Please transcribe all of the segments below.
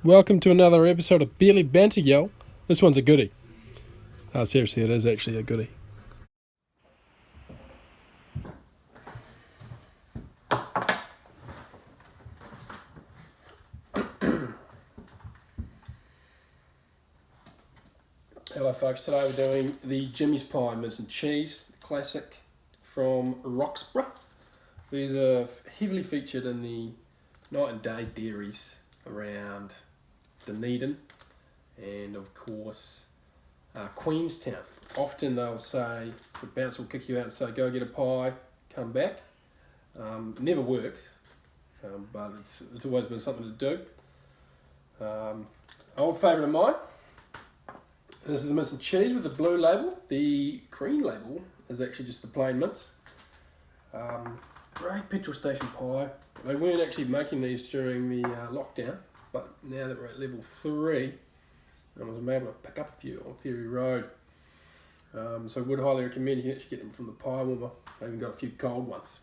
Welcome to another episode of Barely Banter, yo. This one's a goodie. Seriously, it is actually a goodie. Hello folks, today we're doing the Jimmy's Pie mince and cheese, the classic from Roxburgh. These are heavily featured in the night and day dairies around Dunedin and of course Queenstown. Often they'll say, the bouncer will kick you out and say, go get a pie, come back. It never works, but it's always been something to do. Old favourite of mine. This is the mince and cheese with the blue label. The green label is actually just the plain mince. Great petrol station pie. They weren't actually making these during the lockdown, but now that we're at level 3, I was able to pick up a few on Ferry Road. So I would highly recommend you can actually get them from the pie warmer. I even got a few cold ones.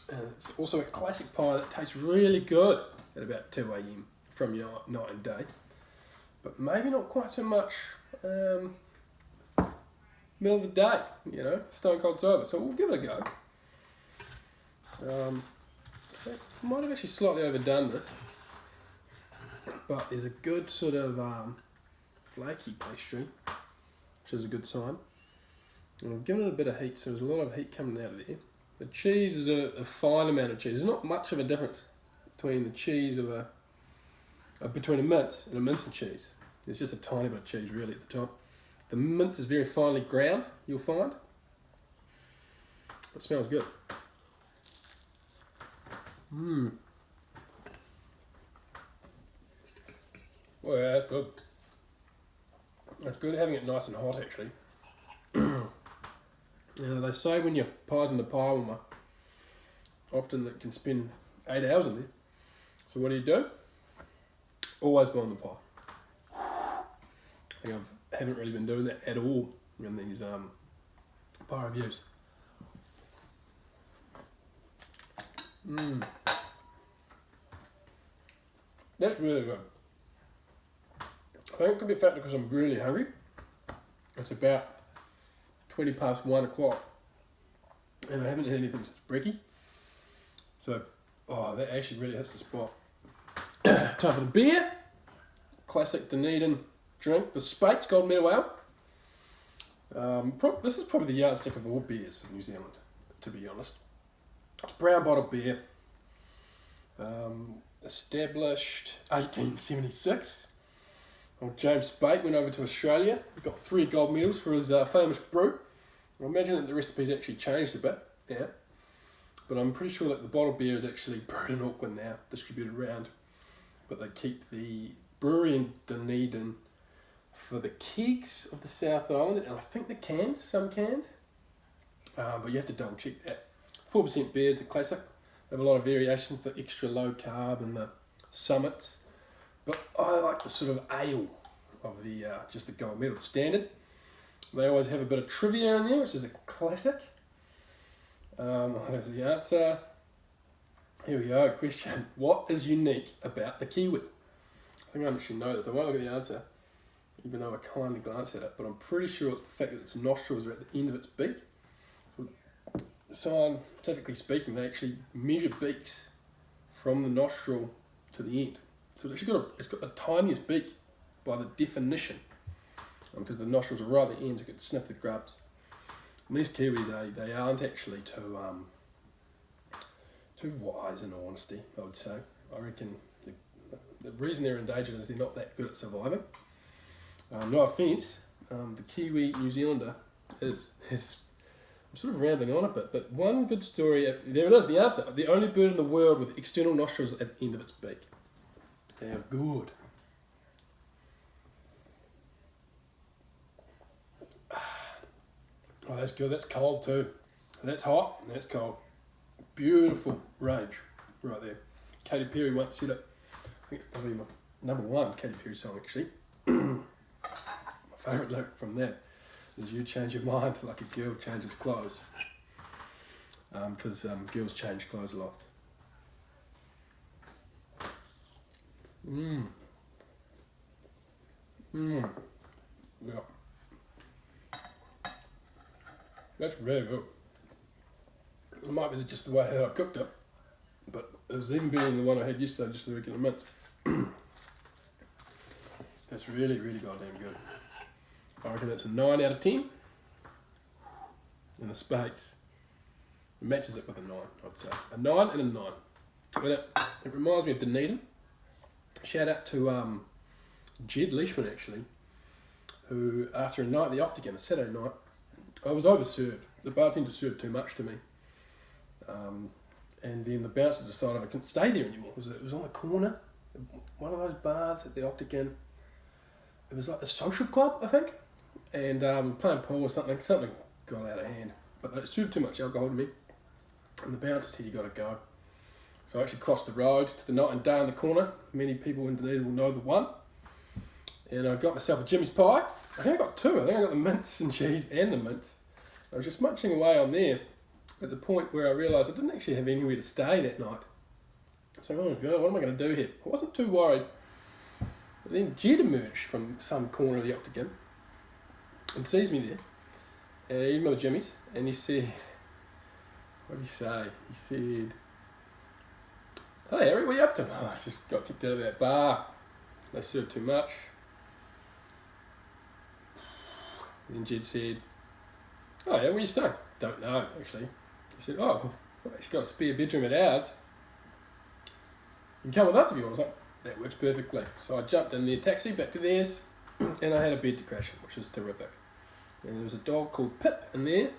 It's also a classic pie that tastes really good at about 2 a.m. from your night and day. But maybe not quite so much middle of the day, stone cold sober. So we'll give it a go. I might have actually slightly overdone this, but there's a good sort of flaky pastry, which is a good sign. And I've given it a bit of heat, so there's a lot of heat coming out of there. The cheese is a fine amount of cheese. There's not much of a difference between the cheese of between a mince and a mince and cheese. There's just a tiny bit of cheese really at the top. The mince is very finely ground, you'll find. It smells good. Well, yeah, that's good. It's good having it nice and hot, actually. They say when your pie's in the pie warmer, often it can spend 8 hours in there. So what do? Always blow on the pie. I think I haven't really been doing that at all in these pie reviews. That's really good. I think it could be a factor because I'm really hungry. It's about 20 past 1 o'clock and I haven't had anything since brekkie. So, that actually really hits the spot. Time for the beer. Classic Dunedin drink, the Speight Gold Medal Ale. This is probably the yardstick of all beers in New Zealand, to be honest. It's brown bottle beer. Established 1876. Old James Speight went over to Australia. He got 3 gold medals for his famous brew. I imagine that the recipe's actually changed a bit, yeah. But I'm pretty sure that the bottled beer is actually brewed in Auckland now, distributed around. But they keep the brewery in Dunedin for the kegs of the South Island, and I think the cans, some cans. But you have to double check that. 4% beer is the classic. They have a lot of variations, the extra low carb and the summit. But I like the sort of ale of the just the gold medal standard. They always have a bit of trivia in there, which is a classic. There's the answer. Here we go. Question: what is unique about the kiwi? I think I actually know this. I won't look at the answer, even though I kindly glance at it. But I'm pretty sure it's the fact that its nostrils are at the end of its beak. Scientifically speaking, they actually measure beaks from the nostril to the end. So it's got the tiniest beak by the definition, because the nostrils are right at the ends. You could sniff the grubs. And these kiwis, they aren't actually too wise, in all honesty, I would say. I reckon the reason they're endangered is they're not that good at surviving. No offence, the Kiwi New Zealander is I'm sort of rambling on a bit, but one good story, there it is, the answer. The only bird in the world with external nostrils at the end of its beak. They are good. Oh, that's good. That's cold too. That's hot. That's cold. Beautiful range right there. Katy Perry once said it. I think it's probably my number 1 Katy Perry song, actually. My favourite lyric from that is "You change your mind like a girl changes clothes." Because girls change clothes a lot. Yeah. That's really good. It might be just the way that I've cooked it, but it was even better than the one I had yesterday, just the regular mince. That's really, really goddamn good. I reckon that's a 9 out of 10. And the Speights matches it with a 9, I'd say. A 9 and a 9. But it reminds me of Dunedin. Shout out to Jed Leishman, actually, who, after a night at the Octagon, a Saturday night, I was overserved. The bartender served too much to me. And then the bouncer decided I couldn't stay there anymore. It was on the corner, one of those bars at the Octagon. It was like a social club, I think. And we were playing pool or something. Something got out of hand. But they served too much alcohol to me. And the bouncer said, you got to go. So I actually crossed the road to the Night and Day in the corner. Many people in Dunedin will know the one. And I got myself a Jimmy's pie. I think I got two. I think I got the mince and cheese and the mince. I was just munching away on there at the point where I realised I didn't actually have anywhere to stay that night. So, oh God, what am I going to do here? I wasn't too worried. But then Jed emerged from some corner of the Octagon and sees me there, eating my Jimmy's, and he said, what did he say? He said, hey Harry, what are you up to? Oh, I just got kicked out of that bar. They served too much. And then Jed said, oh yeah, where you staying? Don't know, actually. He said, oh, well, she's got a spare bedroom at ours. You can come with us if you want. I was like, that works perfectly. So I jumped in their taxi back to theirs, and I had a bed to crash in, which was terrific. And there was a dog called Pip in there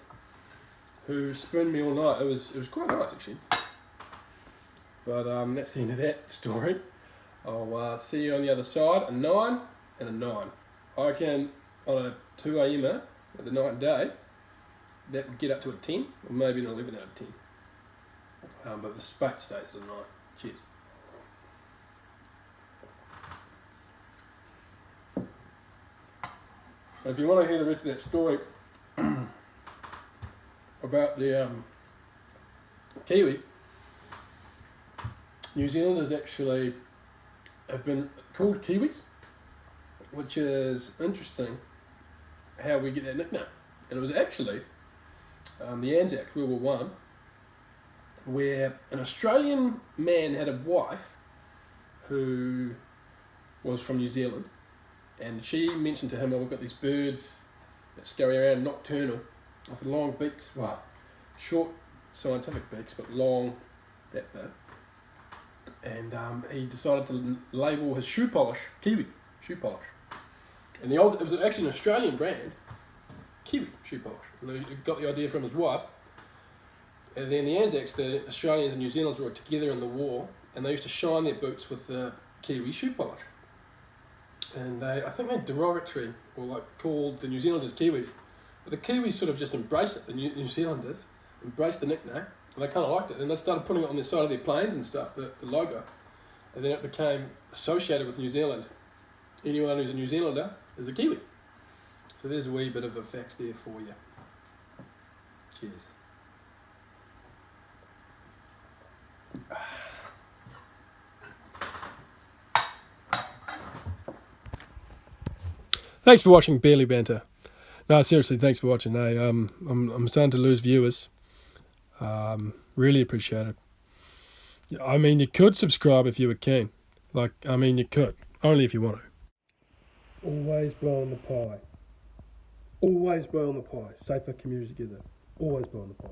who spooned me all night. It was quite nice, actually. But that's the end of that story. I'll see you on the other side. A 9 and a 9. I reckon on a 2 a.m. at the night and day, that would get up to a 10, or maybe an 11 out of 10. But the Speight stays a 9. Cheers. If you want to hear the rest of that story about the kiwi, New Zealanders actually have been called Kiwis, which is interesting how we get that nickname. And it was actually the Anzac, World War One, where an Australian man had a wife who was from New Zealand, and she mentioned to him, oh, we've got these birds that scurry around nocturnal with long beaks, well, short scientific beaks, but long, that bit. And he decided to label his shoe polish Kiwi shoe polish. And it was actually an Australian brand, Kiwi shoe polish. And he got the idea from his wife. And then the Anzacs, the Australians and New Zealanders were together in the war, and they used to shine their boots with the Kiwi shoe polish. And I think they're derogatory, or like called the New Zealanders Kiwis. But the Kiwis sort of just embraced it, the New Zealanders embraced the nickname, and they kind of liked it. And they started putting it on the side of their planes and stuff, the logo. And then it became associated with New Zealand. Anyone who's a New Zealander is a Kiwi. So there's a wee bit of a fact there for you. Cheers. Thanks for watching Barely Banter. No, seriously, thanks for watching. I'm starting to lose viewers. Really appreciate it. I mean, you could subscribe if you were keen. You could. Only if you want to. Always blow on the pie. Always blow on the pie. Safer communities together. Always blow on the pie.